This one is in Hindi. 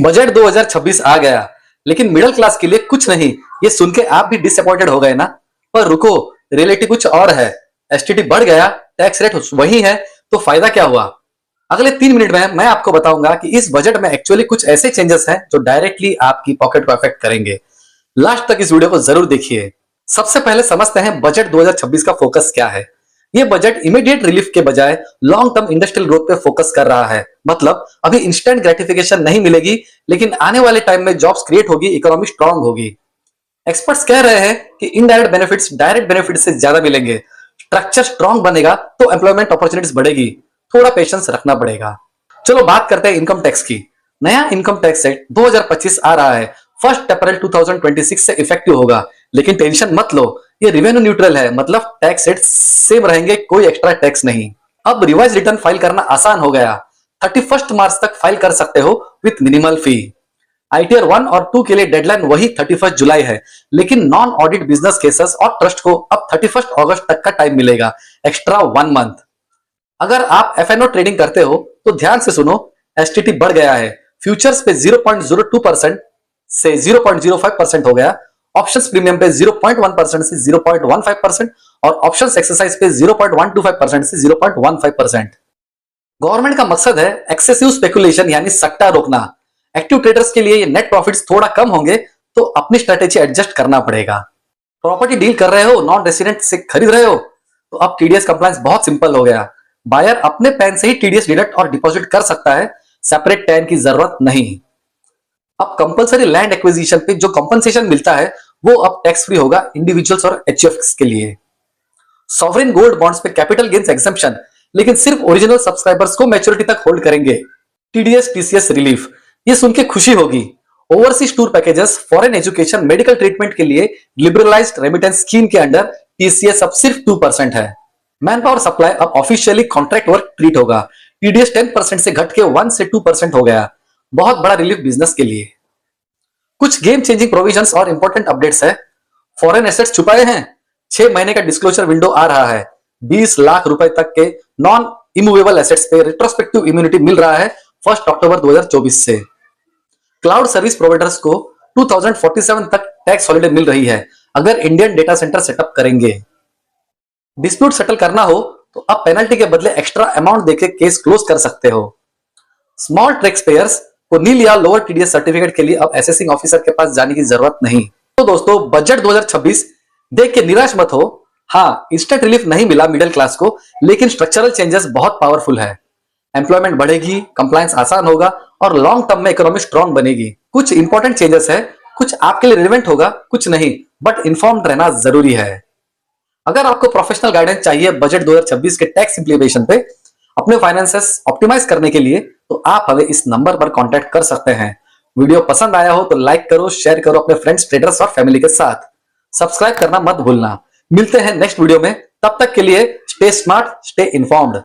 बजट 2026 आ गया, लेकिन मिडिल क्लास के लिए कुछ नहीं। ये सुन के आप भी डिसअपॉइंटेड हो गए ना? पर रुको, रियलिटी कुछ और है। एसटीटी बढ़ गया, टैक्स रेट वही है, तो फायदा क्या हुआ? अगले 3 मिनट में मैं आपको बताऊंगा कि इस बजट में एक्चुअली कुछ ऐसे चेंजेस हैं जो डायरेक्टली आपकी पॉकेट को अफेक्ट करेंगे। लास्ट तक इस वीडियो को जरूर देखिए। सबसे पहले समझते हैं बजट 2026 का फोकस क्या है। ये बजट इमीडिएट रिलीफ के बजाय लॉन्ग टर्म इंडस्ट्रियल ग्रोथ पे फोकस कर रहा है। मतलब अभी इंस्टेंट ग्रेटिफिकेशन नहीं मिलेगी, लेकिन आने वाले टाइम में जॉब्स क्रिएट होगी, इकोनॉमी स्ट्रांग होगी। एक्सपर्ट्स कह रहे हैं कि इनडायरेक्ट बेनिफिट्स डायरेक्ट बेनिफिट्स से ज्यादा मिलेंगे। स्ट्रक्चर स्ट्रांग बनेगा तो एम्प्लॉयमेंट अपॉर्चुनिटीज बढ़ेगी। थोड़ा पेशेंस रखना पड़ेगा। चलो बात करते हैं इनकम टैक्स की। नया इनकम टैक्स सेट 2025 आ रहा है। 1 अप्रैल 2026 से इफेक्टिव होगा, लेकिन टेंशन मत लो, ये रिवेन्यू न्यूट्रल है। मतलब टैक्स रेट सेम रहेंगे, कोई एक्स्ट्रा टैक्स नहीं। अब रिवाइज रिटर्न फाइल करना आसान हो गया। 31 मार्च तक फाइल कर सकते हो विथ मिनिमल फी। आईटीआर 1 और 2 के लिए डेडलाइन वही 31 जुलाई है, लेकिन नॉन ऑडिट बिजनेस केसेस और ट्रस्ट को अब 31 अगस्त तक का टाइम मिलेगा, एक्स्ट्रा 1 मंथ। अगर आप एफएनओ ट्रेडिंग करते हो तो ध्यान से सुनो, एसटीटी बढ़ गया है। फ्यूचर्स पे 0.02% से 0.05% हो गया। ऑप्शंस प्रीमियम पे 0.1% से 0.15% और ऑप्शंस एक्सरसाइज पे 0.125% से 0.15%। गवर्नमेंट का मकसद है एक्सेसिव स्पेकुलेशन यानी सट्टा रोकना। एक्टिव ट्रेडर्स के लिए ये नेट प्रॉफिट्स थोड़ा कम होंगे, तो अपनी स्ट्रेटेजी एडजस्ट करना पड़ेगा। प्रॉपर्टी डील कर रहे हो, नॉन रेसिडेंट से खरीद रहे हो, तो अब टीडीएस कंप्लायंस बहुत सिंपल हो गया। बायर अपने पैन से ही टीडीएस डिडक्ट और डिपॉजिट कर सकता है, सेपरेट पैन की जरूरत नहीं। अब कंपलसरी लैंड एक्विजिशन पे जो कंपनसेशन मिलता है वो अब टैक्स फ्री होगा इंडिविजुअल्स और एचयूएफ्स के लिए। सॉवरेन गोल्ड बॉन्ड्स पे कैपिटल गेन्स एग्जम्पशन, लेकिन सिर्फ ओरिजिनल सब्सक्राइबर्स को मैच्योरिटी तक होल्ड करेंगे। टीडीएस टीसीएस रिलीफ, ये सुन के खुशी होगी। Overseas tour packages, foreign education, medical treatment के लिए लिबरलाइज्ड रेमिटेंस स्कीम के अंडर टीसीएस अब सिर्फ 2% है। मैन पावर सप्लाई अब ऑफिशियली कॉन्ट्रैक्ट वर्क ट्रीट होगा। टीडीएस 10% से घट के 1 से 2% हो गया। बहुत बड़ा रिलीफ बिजनेस के लिए। कुछ गेम चेंजिंग प्रोविजंस और इंपॉर्टेंट अपडेट्स है। फॉरेन एसेट्स छुपाए हैं, 6 महीने का डिस्क्लोजर विंडो आ रहा है। 20 लाख रुपए तक के नॉन इमूवेबल एसेट्स पे रिट्रोस्पेक्टिव इम्यूनिटी मिल रहा है 1 अक्टूबर 2024 से। क्लाउड सर्विस प्रोवाइडर्स को 2047 तक टैक्स हॉलिडे मिल रही है अगर इंडियन डेटा सेंटर सेटअप करेंगे। डिस्प्यूट सेटल करना हो तो अब पेनल्टी के बदले एक्स्ट्रा अमाउंट देके केस क्लोज कर सकते हो। स्मॉल टैक्स पेयर्स को नील या लोअर टीडीएस सर्टिफिकेट के लिए अब असेसिंग ऑफिसर के पास जाने की जरूरत नहीं। तो दोस्तों, बजट 2026 देख के निराश मत हो। हाँ, इंस्टेंट रिलीफ नहीं मिला मिडिल क्लास को, लेकिन स्ट्रक्चरल चेंजेस बहुत पावरफुल है। एम्प्लॉयमेंट बढ़ेगी, कंप्लायंस आसान होगा और लॉन्ग टर्म में इकोनॉमी स्ट्रांग बनेगी। कुछ इंपॉर्टेंट चेंजेस है, कुछ आपके लिए रिलेवेंट होगा, कुछ नहीं, बट इन्फॉर्म्ड रहना जरूरी है। अगर आपको प्रोफेशनल गाइडेंस चाहिए बजट 2026 के टैक्स इंप्लीमेंटेशन पे, अपने फाइनेंसेस ऑप्टिमाइज करने के लिए, तो आप हमें इस नंबर पर कांटेक्ट कर सकते हैं। वीडियो पसंद आया हो तो लाइक करो, शेयर करो अपने फ्रेंड्स, ट्रेडर्स और फैमिली के साथ। सब्सक्राइब करना मत भूलना। मिलते हैं नेक्स्ट वीडियो में, तब तक के लिए स्टे स्मार्ट, स्टे इन्फॉर्म्ड।